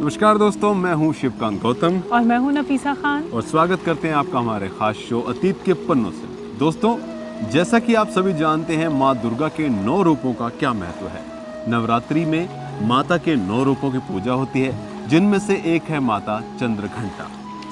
नमस्कार दोस्तों, मैं हूं शिवकांत गौतम और मैं हूं नफीसा खान और स्वागत करते हैं आपका हमारे खास शो अतीत के पन्नों से। दोस्तों, जैसा कि आप सभी जानते हैं, माँ दुर्गा के 9 रूपों का क्या महत्व है। नवरात्रि में माता के 9 रूपों की पूजा होती है, जिनमें से एक है माता चंद्रघंटा।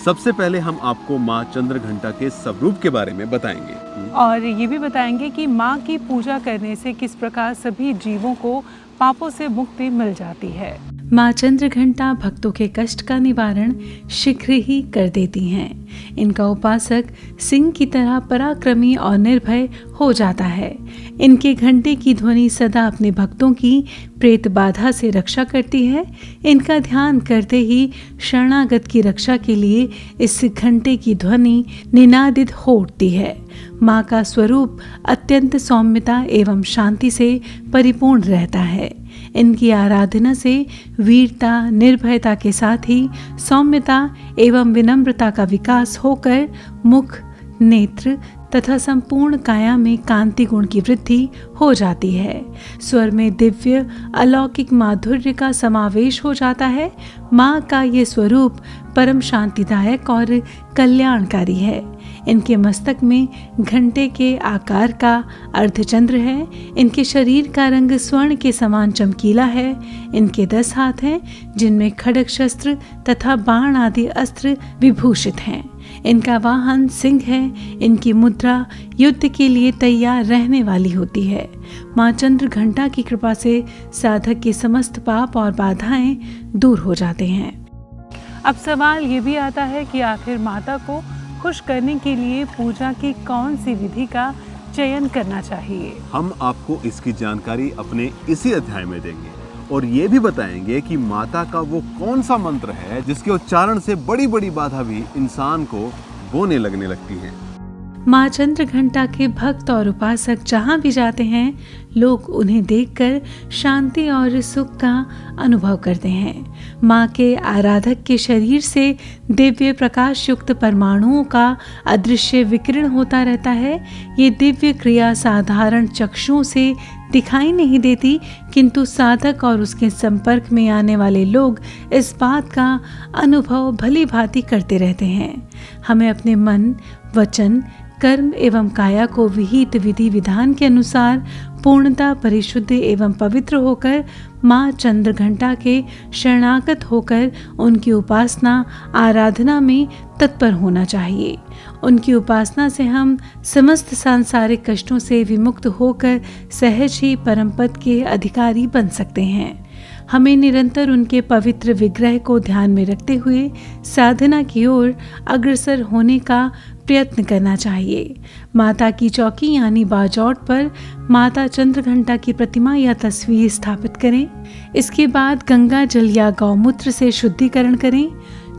सबसे पहले हम आपको माँ चंद्रघंटा के स्वरूप के बारे में बताएंगे और ये भी बताएंगे कि माँ की पूजा करने से किस प्रकार सभी जीवों को पापों से मुक्ति मिल जाती है। माँ चंद्रघंटा भक्तों के कष्ट का निवारण शीघ्र ही कर देती हैं। इनका उपासक सिंह की तरह पराक्रमी और निर्भय हो जाता है। इनके घंटे की ध्वनि सदा अपने भक्तों की प्रेत बाधा से रक्षा करती है। इनका ध्यान करते ही शरणागत की रक्षा के लिए इस घंटे की ध्वनि निनादित हो उठती है। माँ का स्वरूप अत्यंत सौम्यता एवं शांति से परिपूर्ण रहता है। इनकी आराधना से वीरता, निर्भयता के साथ ही सौम्यता एवं विनम्रता का विकास होकर मुख, नेत्र तथा संपूर्ण काया में कांति गुण की वृद्धि हो जाती है। स्वर में दिव्य अलौकिक माधुर्य का समावेश हो जाता है। माँ का ये स्वरूप परम शांतिदायक और कल्याणकारी है। इनके मस्तक में घंटे के आकार का अर्धचंद्र है। इनके शरीर का रंग स्वर्ण के समान चमकीला है। इनके 10 हाथ हैं, जिनमें खड्ग शस्त्र तथा बाण आदि अस्त्र विभूषित हैं। इनका वाहन सिंह है। इनकी मुद्रा युद्ध के लिए तैयार रहने वाली होती है। माँ चंद्रघंटा की कृपा से साधक के समस्त पाप और बाधाएं दूर हो जाते हैं। अब सवाल ये भी आता है कि आखिर माता को खुश करने के लिए पूजा की कौन सी विधि का चयन करना चाहिए। हम आपको इसकी जानकारी अपने इसी अध्याय में देंगे और ये भी बताएंगे कि माता का वो कौन सा मंत्र है जिसके उच्चारण से बड़ी बड़ी बाधा भी इंसान को बोने लगने लगती हैं। माँ चंद्रघंटा के भक्त और उपासक जहाँ भी जाते हैं, लोग उन्हें देखकर शांति और सुख का अनुभव करते हैं। माँ के आराधक के शरीर से दिव्य प्रकाश युक्त परमाणुओं का अदृश्य विकिरण होता रहता है। ये दिव्य क्रिया साधारण चक्षुओं से दिखाई नहीं देती, किंतु साधक और उसके संपर्क में आने वाले लोग इस बात का अनुभव भली भांति करते रहते हैं। हमें अपने मन, वचन, कर्म एवं काया को विहित विधि विधान के अनुसार पूर्णतः परिशुद्ध एवं पवित्र होकर माँ चंद्रघंटा के शरणागत होकर उनकी उपासना आराधना में तत्पर होना चाहिए। उनकी उपासना से हम समस्त सांसारिक कष्टों से विमुक्त होकर सहज ही परम पद के अधिकारी बन सकते हैं। हमें निरंतर उनके पवित्र विग्रह को ध्यान में रखते हुए साधना की ओर अग्रसर होने का प्रयत्न करना चाहिए। माता की चौकी यानी बाजौट पर माता चंद्रघंटा की प्रतिमा या तस्वीर स्थापित करें। इसके बाद गंगा जल या गौमूत्र से शुद्धिकरण करें।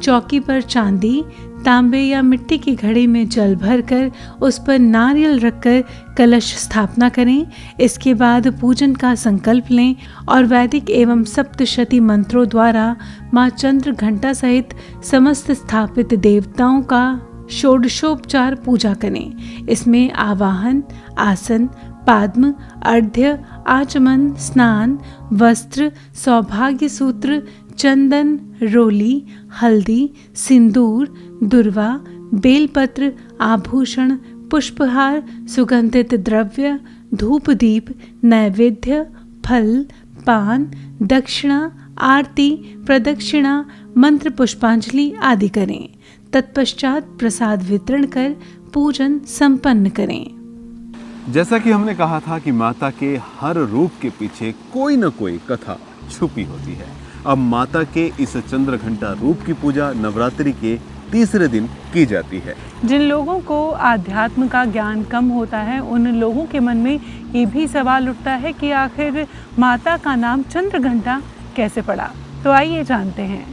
चौकी पर चांदी, तांबे या मिट्टी की घड़े में जल भरकर उस पर नारियल रखकर कलश स्थापना करें। इसके बाद पूजन का संकल्प लें और वैदिक एवं सप्तशती मंत्रों द्वारा माँ चंद्रघंटा सहित समस्त स्थापित देवताओं का षोडशोपचार पूजा करें। इसमें आवाहन, आसन, पाद्म, अर्घ्य, आचमन, स्नान, वस्त्र, सौभाग्य सूत्र, चंदन, रोली, हल्दी, सिंदूर, दुर्वा, बेलपत्र, आभूषण, पुष्पहार, सुगंधित द्रव्य, धूप दीप, नैवेद्य, फल, पान, दक्षिणा, आरती, प्रदक्षिणा, मंत्र पुष्पांजलि आदि करें। तत्पश्चात प्रसाद वितरण कर पूजन संपन्न करें। जैसा कि हमने कहा था कि माता के हर रूप के पीछे कोई न कोई कथा छुपी होती है। अब माता के इस चंद्रघंटा रूप की पूजा नवरात्रि के तीसरे दिन की जाती है। जिन लोगों को आध्यात्म का ज्ञान कम होता है, उन लोगों के मन में ये भी सवाल उठता है कि आखिर माता का नाम चंद्रघंटा कैसे पड़ा। तो आइए जानते हैं।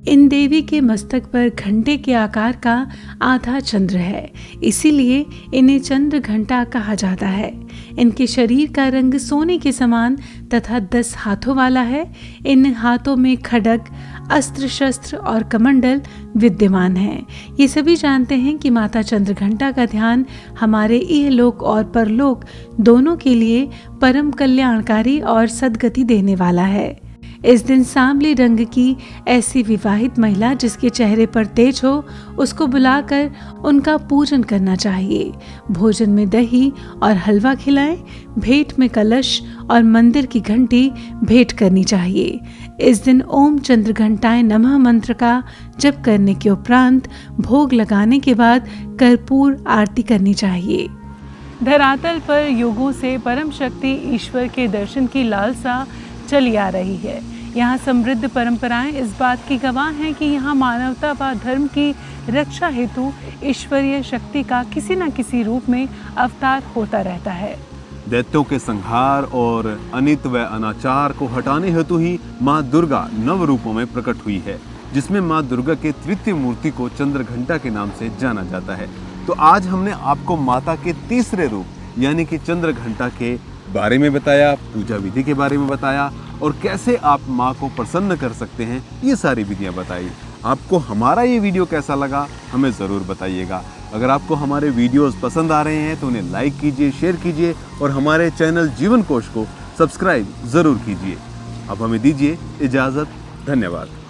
इन देवी के मस्तक पर घंटे के आकार का आधा चंद्र है, इसीलिए इन्हें चंद्रघंटा कहा जाता है। इनके शरीर का रंग सोने के समान तथा 10 हाथों वाला है। इन हाथों में खड्ग, अस्त्र शस्त्र और कमंडल विद्यमान हैं। ये सभी जानते हैं कि माता चंद्रघंटा का ध्यान हमारे इहलोक और परलोक दोनों के लिए परम कल्याणकारी और सद्गति देने वाला है। इस दिन सांवली रंग की ऐसी विवाहित महिला जिसके चेहरे पर तेज हो, उसको बुलाकर उनका पूजन करना चाहिए। भोजन में दही और हलवा खिलाएं, भेंट में कलश और मंदिर की घंटी भेंट करनी चाहिए। इस दिन ओम चंद्र घंटाएं नमः मंत्र का जप करने के उपरांत भोग लगाने के बाद कर्पूर आरती करनी चाहिए। धरातल पर युगों से परम शक्ति ईश्वर के दर्शन की लालसा चली आ रही है। यहाँ समृद्ध परंपराएं इस बात की गवाह हैं कि यहाँ मानवता व धर्म की रक्षा हेतु ईश्वरीय शक्ति का किसी न किसी रूप में अवतार होता रहता है। दैत्यों के संहार और अनित व अनाचार को हटाने हेतु ही माँ दुर्गा नव रूपों में प्रकट हुई है, जिसमें माँ दुर्गा के तृतीय मूर्ति को चंद्रघंटा के नाम से जाना जाता है। तो आज हमने आपको माता के तीसरे रूप यानी कि चंद्रघंटा के बारे में बताया, पूजा विधि के बारे में बताया और कैसे आप माँ को प्रसन्न कर सकते हैं, ये सारी विधियाँ बताई। आपको हमारा ये वीडियो कैसा लगा हमें ज़रूर बताइएगा। अगर आपको हमारे वीडियोस पसंद आ रहे हैं तो उन्हें लाइक कीजिए, शेयर कीजिए और हमारे चैनल जीवन कोश को सब्सक्राइब ज़रूर कीजिए। अब हमें दीजिए इजाज़त। धन्यवाद।